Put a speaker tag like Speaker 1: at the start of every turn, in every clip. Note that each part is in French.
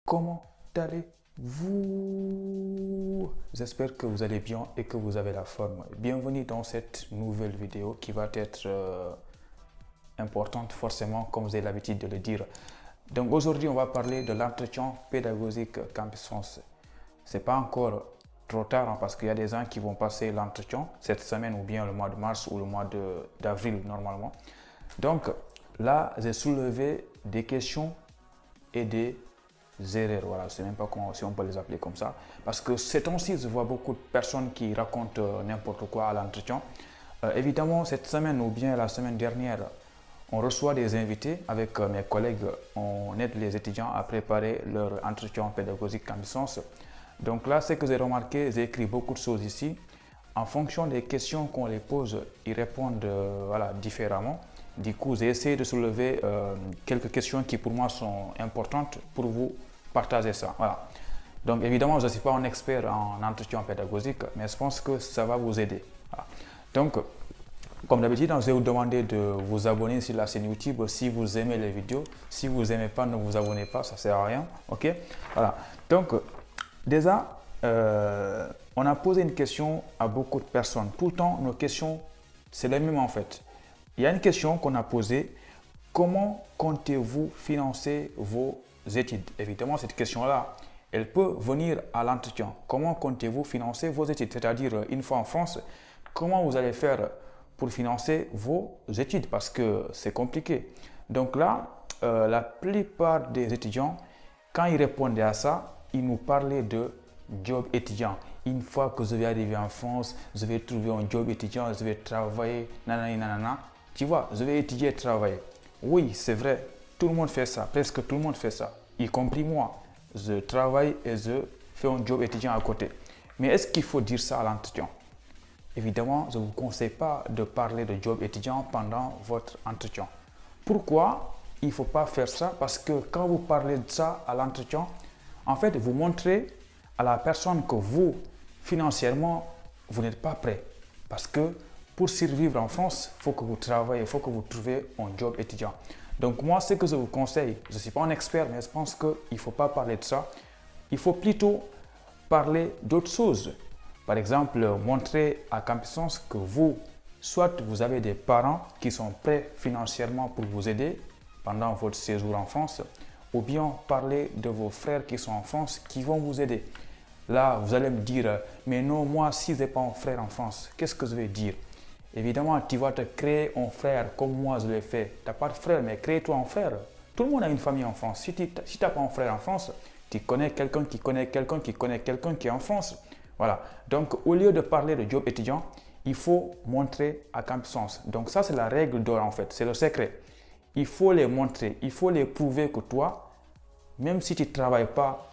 Speaker 1: Comment allez-vous? J'espère que vous allez bien et que vous avez la forme. Bienvenue dans cette nouvelle vidéo qui va être importante forcément, comme vous avez l'habitude de le dire. Donc aujourd'hui, on va parler de l'entretien pédagogique Campus France. C'est pas encore trop tard parce qu'il y a des gens qui vont passer l'entretien cette semaine ou bien le mois de mars ou le mois d'avril normalement. Donc là, j'ai soulevé des questions et des erreurs. Voilà, je ne sais même pas comment, si on peut les appeler comme ça. Parce que ces temps-ci, je vois beaucoup de personnes qui racontent n'importe quoi à l'entretien. Évidemment, cette semaine ou bien la semaine dernière, on reçoit des invités avec mes collègues. On aide les étudiants à préparer leur entretien pédagogique en licence. Donc là, ce que j'ai remarqué, j'ai écrit beaucoup de choses ici. En fonction des questions qu'on les pose, ils répondent voilà, différemment. Du coup, j'ai essayé de soulever quelques questions qui pour moi sont importantes pour vous partager ça. Voilà. Donc évidemment, je ne suis pas un expert en entretien pédagogique, mais je pense que ça va vous aider. Voilà. Donc, comme d'habitude, je vais vous demander de vous abonner sur la chaîne YouTube si vous aimez les vidéos. Si vous n'aimez pas, ne vous abonnez pas, ça ne sert à rien. Ok? Voilà. Donc, déjà, on a posé une question à beaucoup de personnes. Tout le temps, nos questions, c'est les mêmes en fait. Il y a une question qu'on a posée. Comment comptez-vous financer vos études? Évidemment, cette question-là, elle peut venir à l'entretien. Comment comptez-vous financer vos études? C'est-à-dire, une fois en France, comment vous allez faire pour financer vos études? Parce que c'est compliqué. Donc là, la plupart des étudiants, quand ils répondaient à ça, ils nous parlaient de job étudiant. Une fois que je vais arriver en France, je vais trouver un job étudiant, je vais travailler, nanana, nanana. Tu vois, je vais étudier et travailler. Oui, c'est vrai, tout le monde fait ça, presque tout le monde fait ça, y compris moi. Je travaille et je fais un job étudiant à côté. Mais est-ce qu'il faut dire ça à l'entretien? Évidemment, je ne vous conseille pas de parler de job étudiant pendant votre entretien. Pourquoi il ne faut pas faire ça? Parce que quand vous parlez de ça à l'entretien, en fait, vous montrez à la personne que vous, financièrement, vous n'êtes pas prêt. Parce que pour survivre en France, il faut que vous travaillez, il faut que vous trouviez un job étudiant. Donc moi, ce que je vous conseille, je ne suis pas un expert, mais je pense qu'il ne faut pas parler de ça. Il faut plutôt parler d'autres choses. Par exemple, montrer à Campus France que vous, soit vous avez des parents qui sont prêts financièrement pour vous aider pendant votre séjour en France, ou bien parler de vos frères qui sont en France qui vont vous aider. Là, vous allez me dire, mais non, moi, si je n'ai pas un frère en France, qu'est-ce que je vais dire? Évidemment, tu vas te créer un frère comme moi je l'ai fait. Tu n'as pas de frère, mais crée-toi un frère. Tout le monde a une famille en France. Si tu n'as pas un frère en France, tu connais quelqu'un qui connaît quelqu'un qui connaît quelqu'un qui est en France. Voilà. Donc, au lieu de parler de job étudiant, il faut montrer à Campus France. Donc, ça, c'est la règle d'or en fait. C'est le secret. Il faut les montrer. Il faut les prouver que toi, même si tu ne travailles pas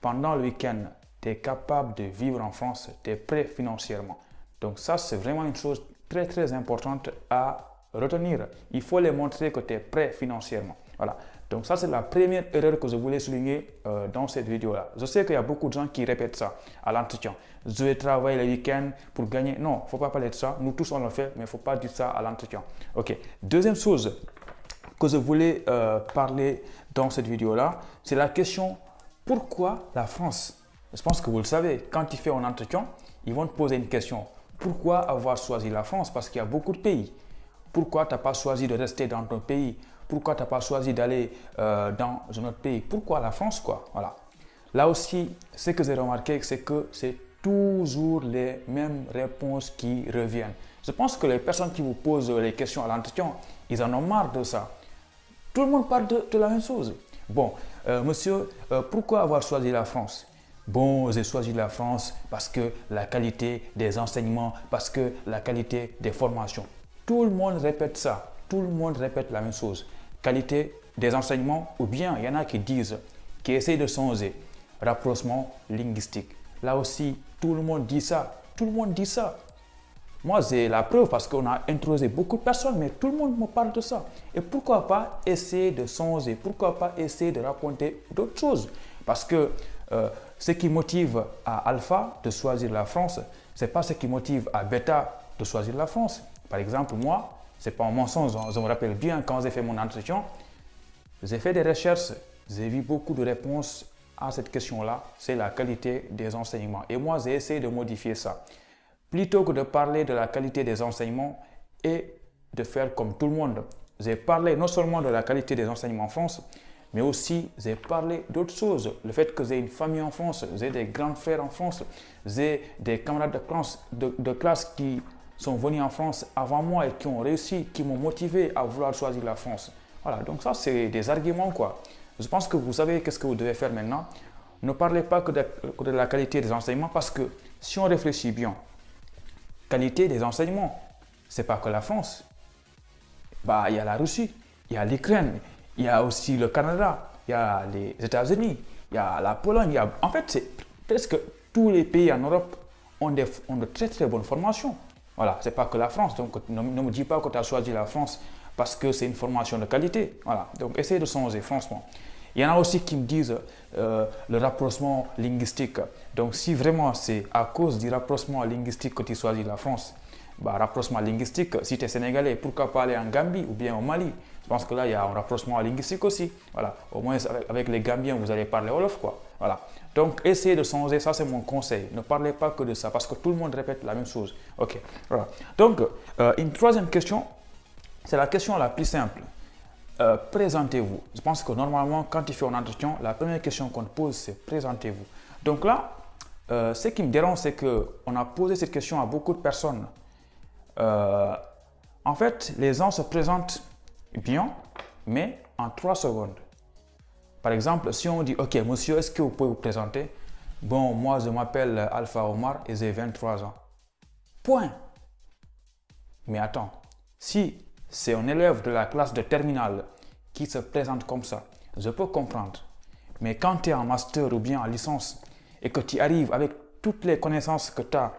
Speaker 1: pendant le week-end, tu es capable de vivre en France, tu es prêt financièrement. Donc, ça, c'est vraiment une chose très très importante à retenir. Il faut les montrer que tu es prêt financièrement. Voilà. Donc ça, c'est la première erreur que je voulais souligner dans cette vidéo-là. Je sais qu'il y a beaucoup de gens qui répètent ça à l'entretien. Je vais travailler le week-end pour gagner. Non, il ne faut pas parler de ça. Nous tous, on le fait, mais il ne faut pas dire ça à l'entretien. Ok. Deuxième chose que je voulais parler dans cette vidéo-là, c'est la question pourquoi la France? Je pense que vous le savez, quand tu fais un entretien, ils vont te poser une question. Pourquoi avoir choisi la France? Parce qu'il y a beaucoup de pays. Pourquoi tu n'as pas choisi de rester dans ton pays? Pourquoi tu n'as pas choisi d'aller dans un autre pays? Pourquoi la France, quoi? Voilà. Là aussi, ce que j'ai remarqué, c'est que c'est toujours les mêmes réponses qui reviennent. Je pense que les personnes qui vous posent les questions à l'entretien, ils en ont marre de ça. Tout le monde parle de la même chose. Bon, monsieur, pourquoi avoir choisi la France? Bon, j'ai choisi la France parce que la qualité des enseignements, parce que la qualité des formations. Tout le monde répète ça. Tout le monde répète la même chose. Qualité des enseignements, ou bien il y en a qui disent, qui essayent de changer. Rapprochement linguistique. Là aussi, tout le monde dit ça. Tout le monde dit ça. Moi, j'ai la preuve parce qu'on a introsé beaucoup de personnes, mais tout le monde me parle de ça. Et pourquoi pas essayer de changer? Pourquoi pas essayer de raconter d'autres choses? Parce que ce qui motive à Alpha de choisir la France, ce n'est pas ce qui motive à Beta de choisir la France. Par exemple, moi, ce n'est pas un mensonge. Je me rappelle bien quand j'ai fait mon entretien, j'ai fait des recherches, j'ai vu beaucoup de réponses à cette question-là, c'est la qualité des enseignements. Et moi, j'ai essayé de modifier ça. Plutôt que de parler de la qualité des enseignements et de faire comme tout le monde, j'ai parlé non seulement de la qualité des enseignements en France, mais aussi j'ai parlé d'autres choses. Le fait que j'ai une famille en France, j'ai des grands frères en France, j'ai des camarades de classe qui sont venus en France avant moi et qui ont réussi, qui m'ont motivé à vouloir choisir la France. Voilà, donc ça c'est des arguments quoi. Je pense que vous savez qu'est-ce que vous devez faire maintenant. Ne parlez pas que de la qualité des enseignements parce que si on réfléchit bien, qualité des enseignements, c'est pas que la France. Bah, il y a la Russie, il y a l'Ukraine, il y a aussi le Canada, il y a les États-Unis, il y a la Pologne. En fait, c'est presque tous les pays en Europe ont de très très bonnes formations. Voilà, c'est pas que la France. Donc, ne me dis pas que tu as choisi la France parce que c'est une formation de qualité. Voilà, donc essayez de changer, franchement. Il y en a aussi qui me disent le rapprochement linguistique. Donc, si vraiment c'est à cause du rapprochement linguistique que tu choisis la France, bah, rapprochement linguistique, si tu es sénégalais, pourquoi pas aller en Gambie ou bien au Mali? Je pense que là, il y a un rapprochement linguistique aussi. Voilà. Au moins, avec les Gambiens, vous allez parler Wolof, quoi. Voilà. Donc, essayez de changer. Ça, c'est mon conseil. Ne parlez pas que de ça parce que tout le monde répète la même chose. OK. Voilà. Donc, une troisième question, c'est la question la plus simple. Présentez-vous. Je pense que normalement, quand tu fais un entretien, la première question qu'on te pose, c'est présentez-vous. Donc là, ce qui me dérange, c'est qu'on a posé cette question à beaucoup de personnes. En fait, les gens se présentent bien, mais en 3 secondes. Par exemple, si on dit, OK, monsieur, est-ce que vous pouvez vous présenter? Bon, moi, je m'appelle Alpha Omar et j'ai 23 ans. Point. Mais attends, si c'est un élève de la classe de terminale qui se présente comme ça, je peux comprendre. Mais quand tu es en master ou bien en licence et que tu arrives avec toutes les connaissances que tu as,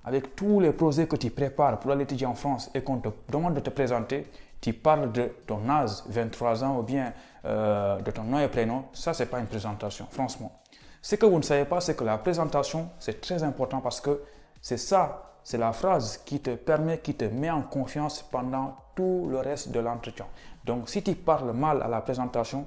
Speaker 1: avec tous les projets que tu prépares pour aller étudier en France et qu'on te demande de te présenter, tu parles de ton âge, 23 ans ou bien de ton nom et prénom, ça c'est pas une présentation, franchement. Ce que vous ne savez pas, c'est que la présentation, c'est très important parce que c'est ça, c'est la phrase qui te permet, qui te met en confiance pendant tout le reste de l'entretien. Donc si tu parles mal à la présentation,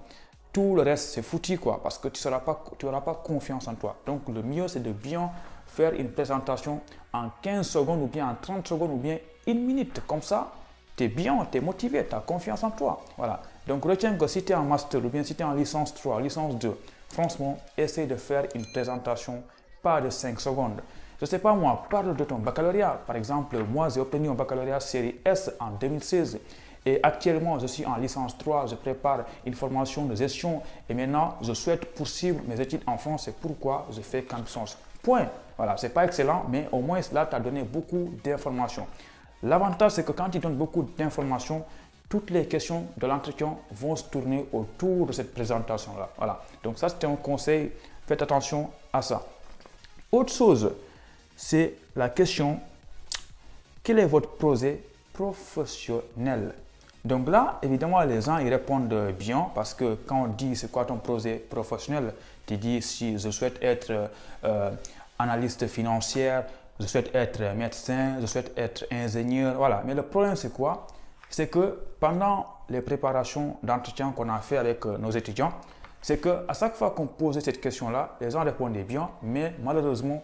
Speaker 1: tout le reste c'est foutu quoi, parce que tu n'auras pas confiance en toi. Donc le mieux c'est de bien faire une présentation en 15 secondes ou bien en 30 secondes ou bien 1 minute. Comme ça, tu es bien, tu es motivé, tu as confiance en toi. Voilà. Donc retiens que si tu es en master ou bien si tu es en licence 3, licence 2, franchement, essaie de faire une présentation pas de 5 secondes. Je ne sais pas moi, parle de ton baccalauréat. Par exemple, moi j'ai obtenu un baccalauréat série S en 2016. Et actuellement, je suis en licence 3, je prépare une formation de gestion et maintenant, je souhaite poursuivre mes études en France. C'est pourquoi je fais Campus. Point. Voilà, ce n'est pas excellent, mais au moins là, tu as donné beaucoup d'informations. L'avantage, c'est que quand tu donnes beaucoup d'informations, toutes les questions de l'entretien vont se tourner autour de cette présentation-là. Voilà. Donc ça, c'était un conseil. Faites attention à ça. Autre chose, c'est la question, quel est votre projet professionnel? Donc là, évidemment, les gens ils répondent bien parce que quand on dit c'est quoi ton projet professionnel, tu dis si je souhaite être analyste financière, je souhaite être médecin, je souhaite être ingénieur, voilà. Mais le problème c'est quoi? C'est que pendant les préparations d'entretien qu'on a fait avec nos étudiants, c'est qu'à chaque fois qu'on posait cette question-là, les gens répondaient bien, mais malheureusement,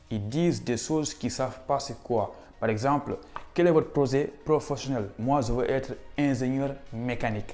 Speaker 1: ils disent des choses qu'ils ne savent pas c'est quoi. Par exemple, quel est votre projet professionnel? Moi, je veux être ingénieur mécanique.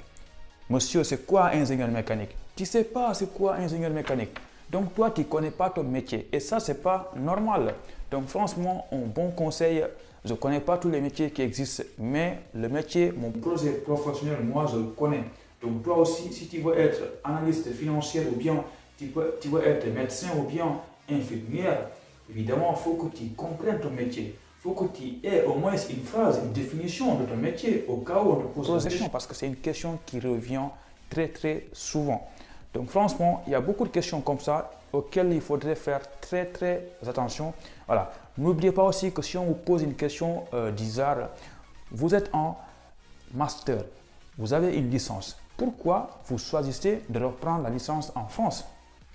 Speaker 1: Monsieur, c'est quoi ingénieur mécanique? Tu ne sais pas c'est quoi ingénieur mécanique. Donc, toi, tu ne connais pas ton métier. Et ça, ce n'est pas normal. Donc, franchement, un bon conseil, je ne connais pas tous les métiers qui existent, mais le métier, mon projet professionnel, moi, je le connais. Donc, toi aussi, si tu veux être analyste financier ou bien tu veux être médecin ou bien infirmière, évidemment, il faut que tu comprennes ton métier. Il faut que tu aies au moins une phrase, une définition de ton métier au cas où on te pose la question parce que c'est une question qui revient très très souvent. Donc franchement, il y a beaucoup de questions comme ça auxquelles il faudrait faire très très attention. Voilà. N'oubliez pas aussi que si on vous pose une question d'ISAR, vous êtes en master, vous avez une licence. Pourquoi vous choisissez de reprendre la licence en France?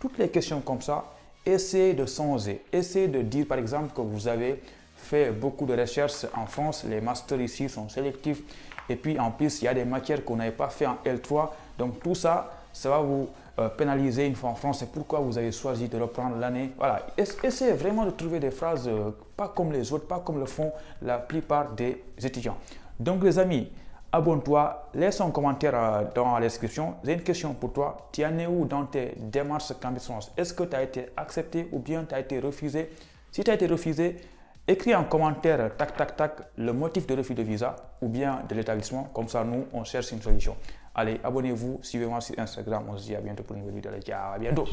Speaker 1: Toutes les questions comme ça, essayez de songer. Essayez de dire par exemple que vous avez fait beaucoup de recherches en France, les masters ici sont sélectifs et puis en plus il y a des matières qu'on n'avait pas fait en L3, donc tout ça, ça va vous pénalisé une fois en France, c'est pourquoi vous avez choisi de reprendre l'année. Voilà, essayez vraiment de trouver des phrases pas comme les autres, pas comme le font la plupart des étudiants. Donc les amis, abonne-toi, laisse un commentaire dans la description. J'ai une question pour toi. Tu en es où dans tes démarches Campus France? Est-ce que tu as été accepté ou bien tu as été refusé? Si tu as été refusé, écris en commentaire, tac, tac, tac, le motif de refus de visa ou bien de l'établissement. Comme ça, nous, on cherche une solution. Allez, abonnez-vous, suivez-moi sur Instagram. On se dit à bientôt pour une nouvelle vidéo. Ciao, à bientôt.